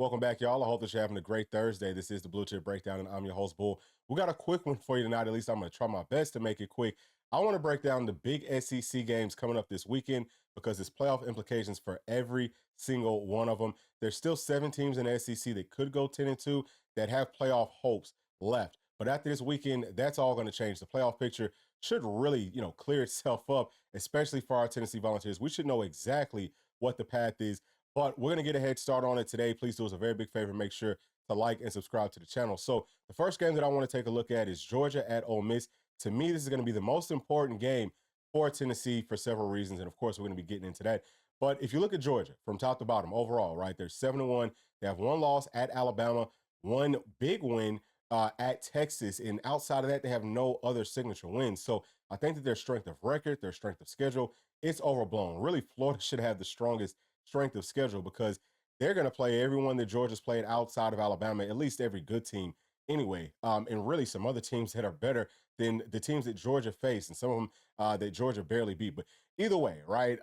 Welcome back, y'all. I hope that you're having a great Thursday. This is the Bluechip Breakdown, and I'm your host, Bull. We got a quick one for you tonight. At least I'm going to try my best to make it quick. I want to break down the big SEC games coming up this weekend because there's playoff implications for every single one of them. There's still 7 teams in the SEC that could go 10-2 that have playoff hopes left. But after this weekend, that's all going to change. The playoff picture should really, clear itself up, especially for our Tennessee Volunteers. We should know exactly what the path is. But we're going to get a head start on it today. Please do us a very big favor. Make sure to like and subscribe to the channel. So the first game that I want to take a look at is Georgia at Ole Miss. To me, this is going to be the most important game for Tennessee for several reasons. And of course, we're going to be getting into that. But if you look at Georgia from top to bottom overall, right, they're 7-1. They have 1 loss at Alabama, 1 big win at Texas. And outside of that, they have no other signature wins. So I think that their strength of record, their strength of schedule, it's overblown. Really, Florida should have the strongest strength of schedule because they're going to play everyone that Georgia's played outside of Alabama, at least every good team anyway, and really some other teams that are better than the teams that Georgia faced and some of them that Georgia barely beat. But either way, right,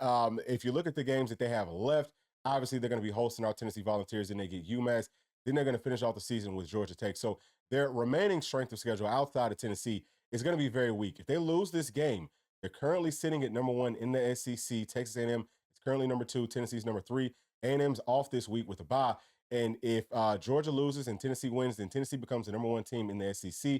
if you look at the games that they have left, obviously they're going to be hosting our Tennessee Volunteers, and they get UMass. Then they're going to finish off the season with Georgia Tech. So their remaining strength of schedule outside of Tennessee is going to be very weak. If they lose this game, they're currently sitting at number 1 in the SEC. Texas A&M currently number 2, Tennessee's number 3. A&M's off this week with a bye. And if Georgia loses and Tennessee wins, then Tennessee becomes the number 1 team in the SEC.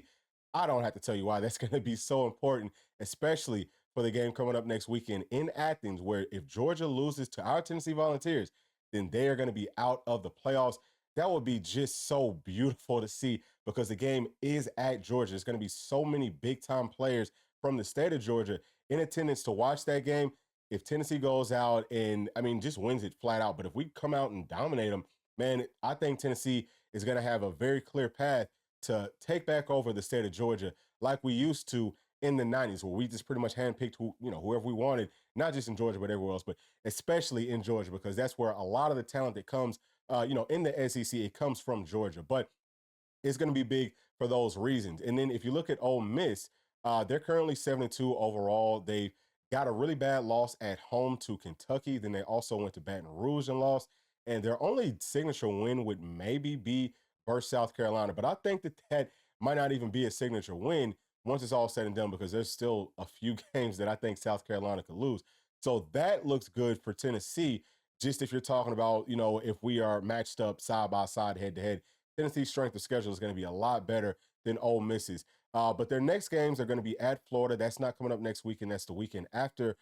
I don't have to tell you why that's going to be so important, especially for the game coming up next weekend in Athens, where if Georgia loses to our Tennessee Volunteers, then they are going to be out of the playoffs. That would be just so beautiful to see because the game is at Georgia. There's going to be so many big-time players from the state of Georgia in attendance to watch that game. If Tennessee goes out and, just wins it flat out, but if we come out and dominate them, man, I think Tennessee is going to have a very clear path to take back over the state of Georgia like we used to in the 90s, where we just pretty much handpicked whoever we wanted, not just in Georgia, but everywhere else, but especially in Georgia, because that's where a lot of the talent that comes, in the SEC, it comes from Georgia. But it's going to be big for those reasons. And then if you look at Ole Miss, they're currently 7-2 overall. They've got a really bad loss at home to Kentucky. Then they also went to Baton Rouge and lost. And their only signature win would maybe be versus South Carolina. But I think that might not even be a signature win once it's all said and done, because there's still a few games that I think South Carolina could lose. So that looks good for Tennessee. Just if you're talking about, if we are matched up side by side, head to head, Tennessee's strength of schedule is going to be a lot better than Ole Miss's. But their next games are going to be at Florida. That's not coming up next weekend. That's the weekend after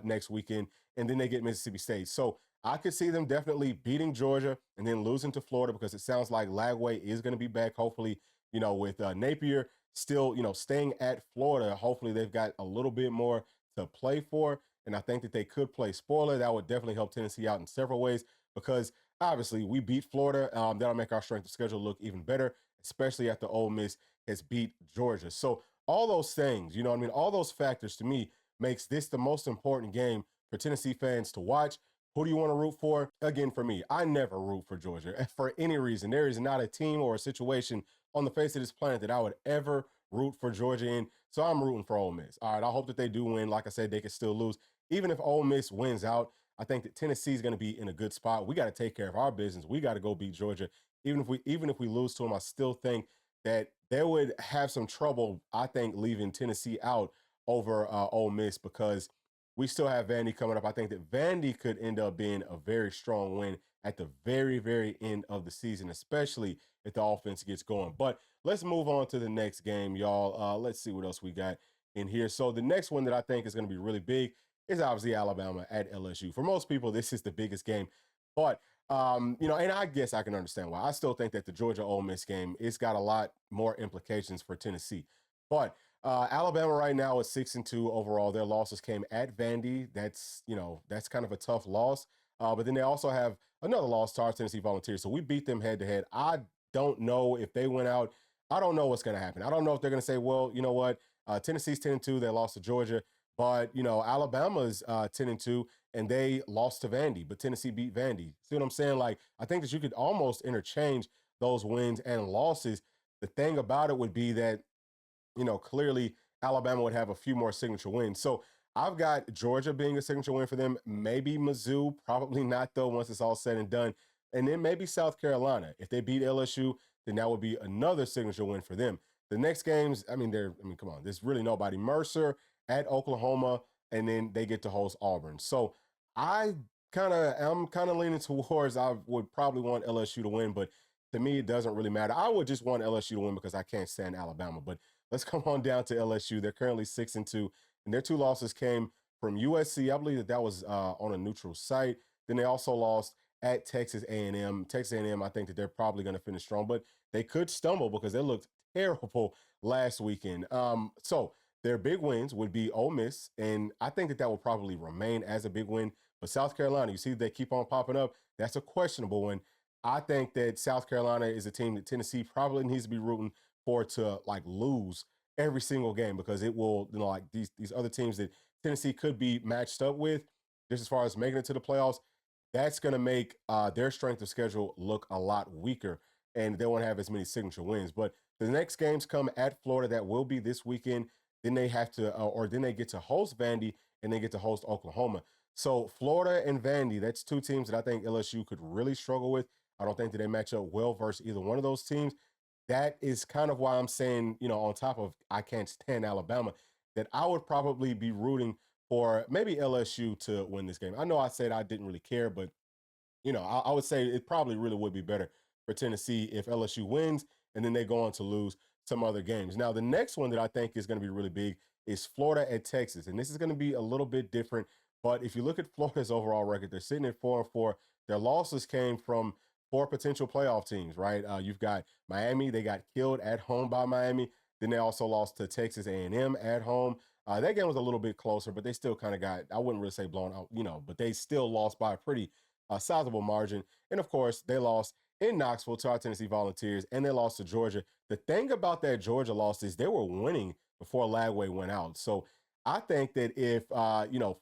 next weekend. And then they get Mississippi State. So I could see them definitely beating Georgia and then losing to Florida, because it sounds like Lagway is going to be back, hopefully, with Napier still, staying at Florida. Hopefully they've got a little bit more to play for. And I think that they could play spoiler. That would definitely help Tennessee out in several ways, because obviously we beat Florida. That'll make our strength of schedule look even better, especially after Ole Miss has beat Georgia. So all those things, all those factors to me makes this the most important game for Tennessee fans to watch. Who do you want to root for? Again, for me, I never root for Georgia for any reason. There is not a team or a situation on the face of this planet that I would ever root for Georgia in. So I'm rooting for Ole Miss. All right, I hope that they do win. Like I said, they could still lose. Even if Ole Miss wins out, I think that Tennessee is going to be in a good spot. We got to take care of our business. We got to go beat Georgia. Even if we lose to them, I still think that they would have some trouble, I think, leaving Tennessee out over Ole Miss, because we still have Vandy coming up. I think that Vandy could end up being a very strong win at the very, very end of the season, especially if the offense gets going. But let's move on to the next game, y'all. Let's see what else we got in here. So the next one that I think is going to be really big is obviously Alabama at LSU. For most people, this is the biggest game. But, and I guess I can understand why. I still think that the Georgia-Ole Miss game, it's got a lot more implications for Tennessee. But Alabama right now is 6-2 overall. Their losses came at Vandy. That's kind of a tough loss. But then they also have another loss to our Tennessee Volunteers. So we beat them head to head. I don't know if they went out. I don't know what's going to happen. I don't know if they're going to say, well, you know what? Tennessee's 10-2. They lost to Georgia. But, Alabama's 10-2, and they lost to Vandy, but Tennessee beat Vandy. See what I'm saying? Like, I think that you could almost interchange those wins and losses. The thing about it would be that, clearly Alabama would have a few more signature wins. So I've got Georgia being a signature win for them. Maybe Mizzou, probably not, though, once it's all said and done. and then maybe South Carolina. If they beat LSU, then that would be another signature win for them. The next games, come on, there's really nobody. Mercer at Oklahoma, and then they get to host Auburn. So I'm kind of leaning towards I would probably want LSU to win, but to me it doesn't really matter. I would just want LSU to win because I can't stand Alabama. But let's come on down to LSU. They're currently 6-2, and their two losses came from USC. I believe that was on a neutral site. Then they also lost at Texas A&M. Texas A&M, I think that they're probably going to finish strong, but they could stumble because they looked terrible last weekend. So their big wins would be Ole Miss, and I think that that will probably remain as a big win. But South Carolina, you see they keep on popping up. That's a questionable one. I think that South Carolina is a team that Tennessee probably needs to be rooting for to like lose every single game because it will, like these other teams that Tennessee could be matched up with, just as far as making it to the playoffs, that's going to make their strength of schedule look a lot weaker, and they won't have as many signature wins. But the next games come at Florida. That will be this weekend. Then they have to, or then they get to host Vandy, and they get to host Oklahoma. So Florida and Vandy, that's two teams that I think LSU could really struggle with. I don't think that they match up well versus either one of those teams. That is kind of why I'm saying, on top of I can't stand Alabama, that I would probably be rooting for maybe LSU to win this game. I know I said I didn't really care, but I would say it probably really would be better for Tennessee if LSU wins and then they go on to lose some other games. Now, the next one that I think is going to be really big is Florida at Texas. And this is going to be a little bit different. But if you look at Florida's overall record, they're sitting at 4-4. Their losses came from four potential playoff teams, right? You've got Miami. They got killed at home by Miami. Then they also lost to Texas A&M at home. That game was a little bit closer, but they still kind of got, I wouldn't really say blown out, but they still lost by a pretty sizable margin. And of course, they lost in Knoxville to our Tennessee Volunteers, and they lost to Georgia. The thing about that Georgia loss is they were winning before Lagway went out. So I think that if,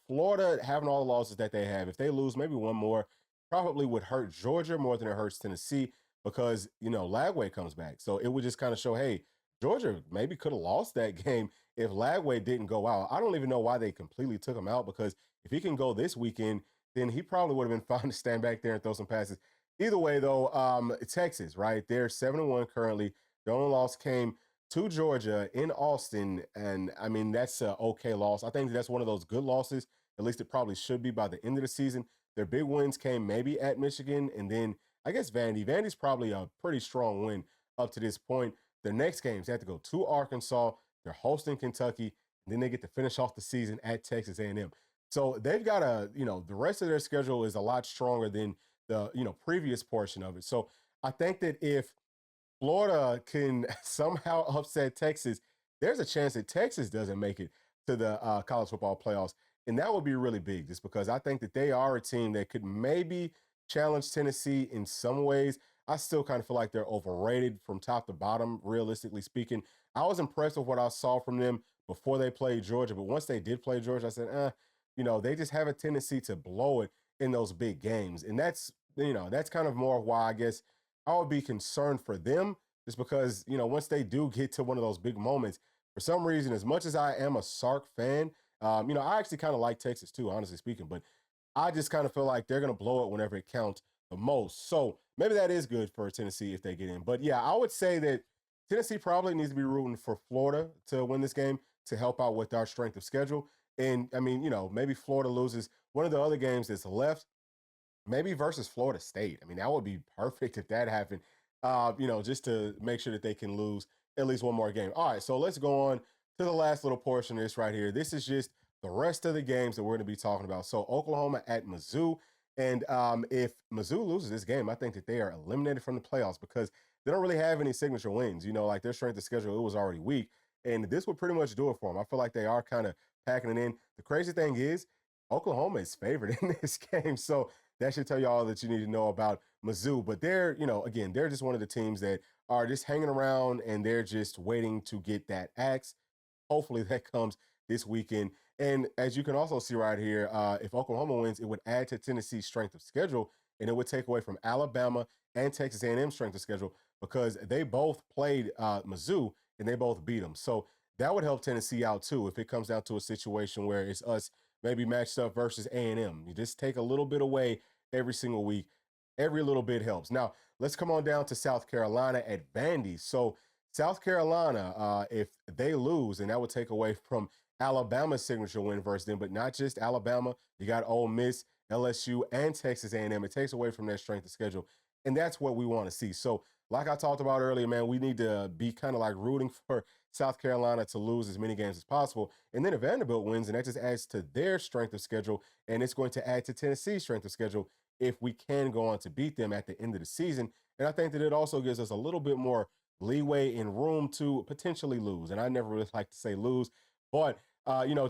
Florida having all the losses that they have, if they lose maybe one more, probably would hurt Georgia more than it hurts Tennessee because, Lagway comes back. So it would just kind of show, hey, Georgia maybe could have lost that game if Lagway didn't go out. I don't even know why they completely took him out because if he can go this weekend, then he probably would have been fine to stand back there and throw some passes. Either way, though, Texas, right? They're 7-1 currently. The only loss came to Georgia in Austin, and I mean that's an okay loss. I think that's one of those good losses. At least it probably should be by the end of the season. Their big wins came maybe at Michigan, and then I guess Vandy. Vandy's probably a pretty strong win up to this point. Their next games, they have to go to Arkansas. They're hosting Kentucky, and then they get to finish off the season at Texas A&M. So they've got the rest of their schedule is a lot stronger than the, previous portion of it. So I think that if Florida can somehow upset Texas, there's a chance that Texas doesn't make it to the college football playoffs. And that would be really big just because I think that they are a team that could maybe challenge Tennessee in some ways. I still kind of feel like they're overrated from top to bottom, realistically speaking. I was impressed with what I saw from them before they played Georgia, but once they did play Georgia, I said, they just have a tendency to blow it in those big games. And that's kind of more why I guess I would be concerned for them just because, once they do get to one of those big moments, for some reason, as much as I am a Sark fan, I actually kind of like Texas too, honestly speaking, but I just kind of feel like they're going to blow it whenever it counts the most. So maybe that is good for Tennessee if they get in. But yeah, I would say that Tennessee probably needs to be rooting for Florida to win this game to help out with our strength of schedule. And I mean, maybe Florida loses one of the other games that's left, maybe versus Florida State. I mean, that would be perfect if that happened, just to make sure that they can lose at least one more game. All right, so let's go on to the last little portion of this right here. This is just the rest of the games that we're going to be talking about. So Oklahoma at Mizzou. And if Mizzou loses this game, I think that they are eliminated from the playoffs because they don't really have any signature wins. Like their strength of schedule, it was already weak. And this would pretty much do it for them. I feel like they are kind of packing it in. The crazy thing is, Oklahoma is favored in this game. So that should tell you all that you need to know about Mizzou. But they're, again, they're just one of the teams that are just hanging around and they're just waiting to get that axe. Hopefully that comes this weekend. And as you can also see right here, if Oklahoma wins, it would add to Tennessee's strength of schedule, and it would take away from Alabama and Texas A&M strength of schedule because they both played Mizzou and they both beat them. So that would help Tennessee out too if it comes down to a situation where it's us maybe matched up versus A&M. You just take a little bit away every single week. every little bit helps. Now, let's come on down to South Carolina at Vandy. So, South Carolina, if they lose, and that would take away from Alabama's signature win versus them, but not just Alabama. You got Ole Miss, LSU, and Texas A&M. It takes away from their strength of schedule, and that's what we want to see. So, like I talked about earlier, man, we need to be kind of like rooting for South Carolina to lose as many games as possible. And then if Vanderbilt wins, and that just adds to their strength of schedule, and it's going to add to Tennessee's strength of schedule if we can go on to beat them at the end of the season. And I think that it also gives us a little bit more leeway and room to potentially lose. And I never really like to say lose, but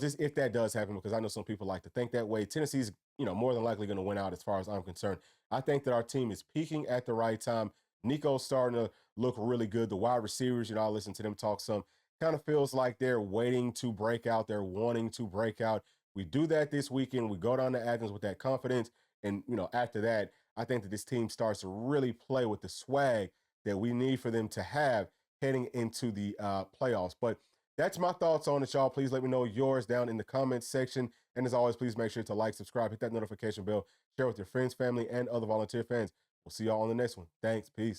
just if that does happen, because I know some people like to think that way. Tennessee's, more than likely going to win out as far as I'm concerned. I think that our team is peaking at the right time. Nico's starting to look really good. The wide receivers, I listen to them talk some. Kind of feels like they're waiting to break out. They're wanting to break out. We do that this weekend. We go down to Athens with that confidence. And, after that, I think that this team starts to really play with the swag that we need for them to have heading into the playoffs. But that's my thoughts on it, y'all. Please let me know yours down in the comments section. And as always, please make sure to like, subscribe, hit that notification bell, share with your friends, family, and other volunteer fans. We'll see y'all on the next one. Thanks. Peace.